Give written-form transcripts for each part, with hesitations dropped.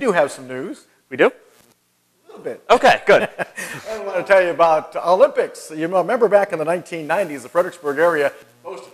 do have some news. We do? A little bit. Okay, good. I want to tell you about Olympics. You remember back in the 1990s, the Fredericksburg area hosted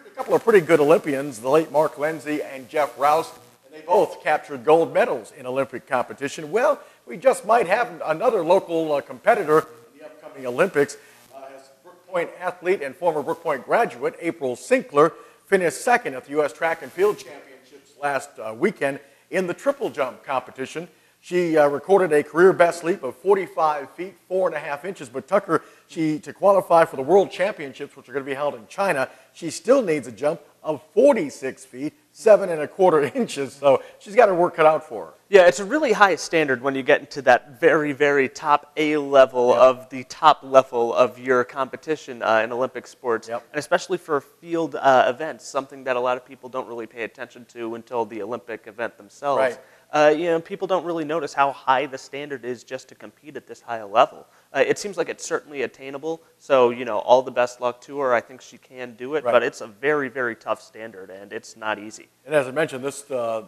a couple of pretty good Olympians, the late Mark Lindsay and Jeff Rouse, and they both captured gold medals in Olympic competition. Well, we just might have another local competitor in the upcoming Olympics. As Brook Point athlete and former Brook Point graduate, April Sinkler, finished second at the U.S. Track and Field Championships last weekend in the triple jump competition. She recorded a career best leap of 45 feet, 4.5 inches. But Tucker, to qualify for the World Championships, which are going to be held in China, she still needs a jump of 46 feet, 7.25 inches. So she's got her work cut out for her. Yeah, it's a really high standard when you get into that very, very top A level of the top level of your competition in Olympic sports, and especially for field events, something that a lot of people don't really pay attention to until the Olympic event themselves. Right. People don't really notice how high the standard is just to compete at this high a level. It seems like it's certainly attainable, so all the best luck to her. I think she can do it, but it's a very, very tough standard, and it's not easy. And as I mentioned, the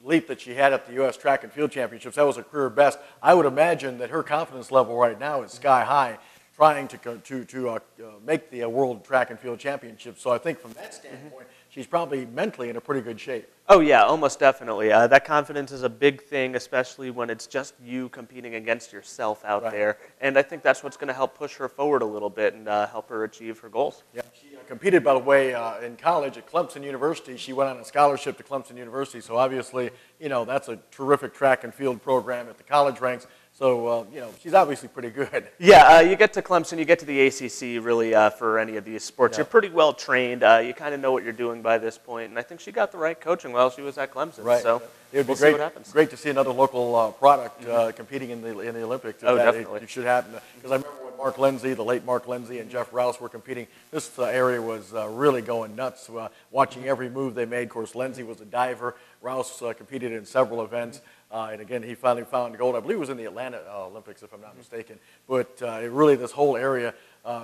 leap that she had at the U.S. Track and Field Championships, that was a career best. I would imagine that her confidence level right now is sky high, trying to make the World Track and Field Championships. So I think from that standpoint, she's probably mentally in a pretty good shape. Oh, yeah, almost definitely. That confidence is a big thing, especially when it's just you competing against yourself out there. And I think that's what's going to help push her forward a little bit and help her achieve her goals. Yeah, she competed, by the way, in college at Clemson University. She went on a scholarship to Clemson University, so obviously, that's a terrific track and field program at the college ranks. So, she's obviously pretty good. Yeah, you get to Clemson, you get to the ACC, really, for any of these sports. You're pretty well trained. You kind of know what you're doing by this point, and I think she got the right coaching while she was at Clemson. Right. So it would be see what happens. Great to see another local product competing in the Olympics. Oh, definitely. It should happen. Because I remember when Mark Lindsay, the late Mark Lindsay, and Jeff Rouse were competing, this area was really going nuts, watching every move they made. Of course, Lindsay was a diver. Rouse competed in several events. And again, he finally found gold. I believe it was in the Atlanta Olympics, if I'm not mistaken. But this whole area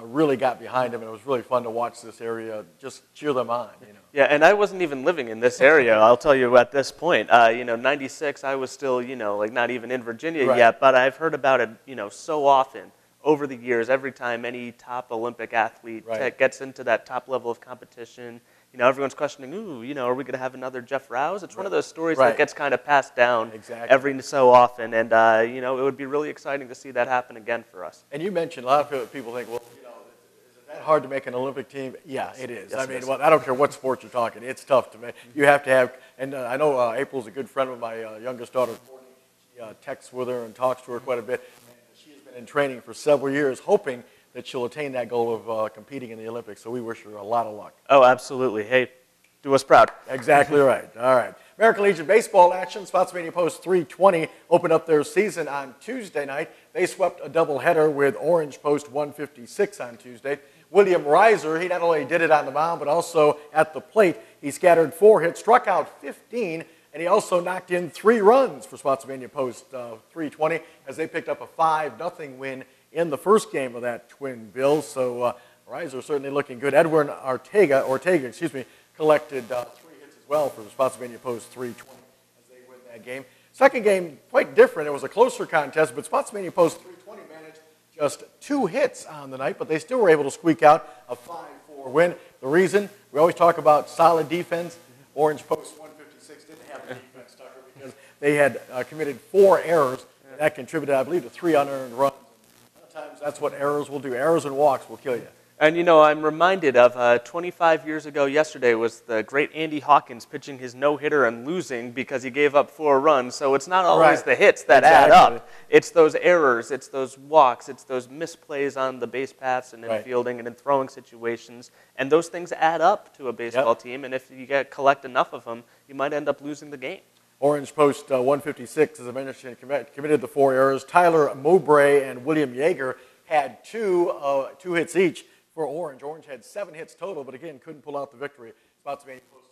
really got behind him, and it was really fun to watch this area just cheer them on. Yeah, and I wasn't even living in this area, I'll tell you at this point. 96, I was still, not even in Virginia yet, but I've heard about it, so often over the years. Every time any top Olympic athlete gets into that top level of competition, everyone's questioning, are we going to have another Jeff Rouse? It's one of those stories that gets kind of passed down every so often, and it would be really exciting to see that happen again for us. And you mentioned, a lot of people think, well, is it that hard to make an Olympic team? Yeah, it is. Yes, well, I don't care what sport you're talking. It's tough to make. You have to have, and I know April's a good friend of my youngest daughter, Courtney. She texts with her and talks to her quite a bit. And she has been in training for several years, hoping that she'll attain that goal of competing in the Olympics. So we wish her a lot of luck. Oh, absolutely. Hey, do us proud. Exactly right. All right. American Legion baseball action. Spotsylvania Post 320 opened up their season on Tuesday night. They swept a doubleheader with Orange Post 156 on Tuesday. William Reiser, he not only did it on the mound, but also at the plate. He scattered 4 hits, struck out 15, and he also knocked in 3 runs for Spotsylvania Post 320 as they picked up a 5-0 win in the first game of that twin bill. So Reiser certainly looking good. Edwin Ortega, collected 3 hits as well for the Spotsylvania Post 320 as they win that game. Second game, quite different. It was a closer contest, but Spotsylvania Post 320 managed just 2 hits on the night, but they still were able to squeak out a 5-4 win. The reason, we always talk about solid defense. Orange Post 156 didn't have the defense, Tucker, because they had committed 4 errors. That contributed, I believe, to 3 unearned runs. Sometimes that's what errors will do. Errors and walks will kill you. And, I'm reminded of 25 years ago yesterday was the great Andy Hawkins pitching his no-hitter and losing because he gave up 4 runs. So it's not always the hits that add up. It's those errors, it's those walks, it's those misplays on the base paths and in fielding and in throwing situations. And those things add up to a baseball team. And if you collect enough of them, you might end up losing the game. Orange Post 156, as I mentioned, committed the 4 errors. Tyler Mowbray and William Yeager had 2 hits each for Orange. Orange had 7 hits total, but again, couldn't pull out the victory. Spotsylvania Post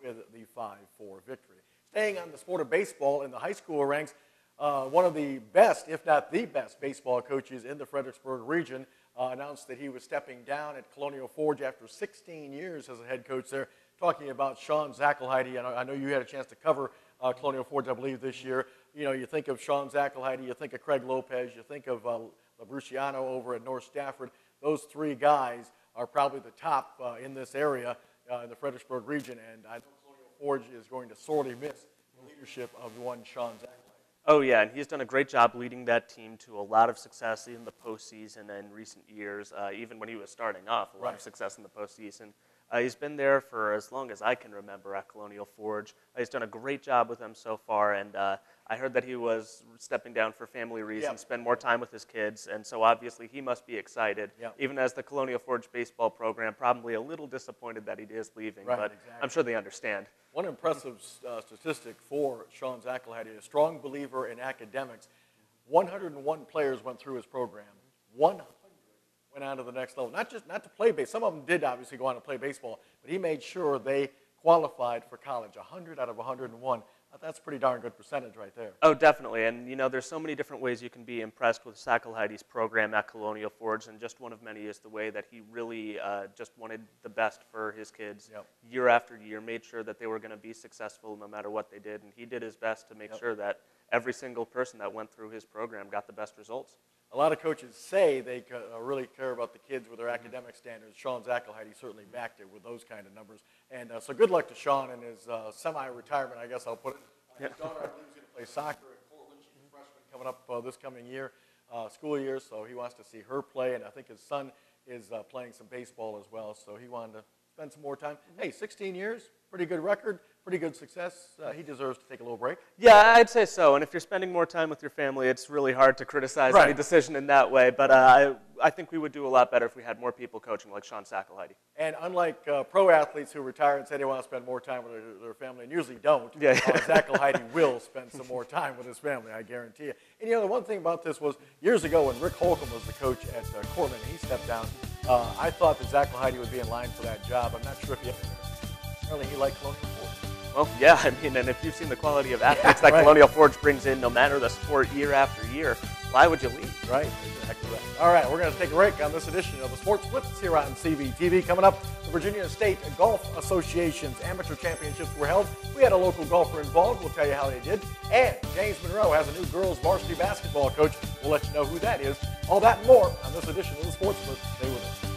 320 with the 5-4 victory. Staying on the sport of baseball in the high school ranks, one of the best, if not the best, baseball coaches in the Fredericksburg region announced that he was stepping down at Colonial Forge after 16 years as a head coach there. Talking about Sean Zackelheide, I know you had a chance to cover Colonial Forge, I believe, this year. You know, you think of Sean Zackelheide, you think of Craig Lopez, you think of Labruciano over at North Stafford. Those three guys are probably the top in this area in the Fredericksburg region, and I know Colonial Forge is going to sorely miss the leadership of one Sean Zackelheide. Oh, yeah, and he's done a great job leading that team to a lot of success in the postseason in recent years, even when he was starting off, a lot of success in the postseason. He's been there for as long as I can remember at Colonial Forge. He's done a great job with them so far, and I heard that he was stepping down for family reasons, spend more time with his kids, and so obviously he must be excited, even as the Colonial Forge baseball program, probably a little disappointed that he is leaving, but I'm sure they understand. One impressive statistic for Sean Zackelheide, a strong believer in academics. 101 players went through his program. 100 went on to the next level. Not to play baseball. Some of them did obviously go on to play baseball, but he made sure they qualified for college. 100 out of 101. That's a pretty darn good percentage right there. Oh, definitely. And, you know, there's so many different ways you can be impressed with Zackelheide's program at Colonial Forge, and just one of many is the way that he really just wanted the best for his kids year after year, made sure that they were going to be successful no matter what they did, and he did his best to make sure that every single person that went through his program got the best results. A lot of coaches say they really care about the kids with their academic standards. Sean Zackelheide certainly backed it with those kind of numbers. And so good luck to Sean in his semi-retirement, I guess I'll put it. His daughter, I believe, is going to play soccer at Portland. She's a freshman coming up this coming year, school year, so he wants to see her play. And I think his son is playing some baseball as well, so he wanted to spend some more time. Hey, 16 years, pretty good record, pretty good success. He deserves to take a little break. Yeah, I'd say so. And if you're spending more time with your family, it's really hard to criticize any decision in that way. But I think we would do a lot better if we had more people coaching like Sean Zackelheide. And unlike pro athletes who retire and say they want to spend more time with their family and usually don't, Zackelheide will spend some more time with his family, I guarantee you. And you know, the one thing about this was years ago when Rick Holcomb was the coach at Cortland and he stepped down, I thought that Zackelheide would be in line for that job. I'm not sure if he apparently he liked Colonial Forge. Well, yeah, I mean, and if you've seen the quality of athletes that Colonial Forge brings in, no matter the sport, year after year, why would you leave? Right, exactly right. All right, we're going to take a break on this edition of the Sports Blitz here on CBTV. Coming up, the Virginia State Golf Association's amateur championships were held. We had a local golfer involved. We'll tell you how they did. And James Monroe has a new girls varsity basketball coach. We'll let you know who that is. All that and more on this edition of the Sports Blitz. Stay with us.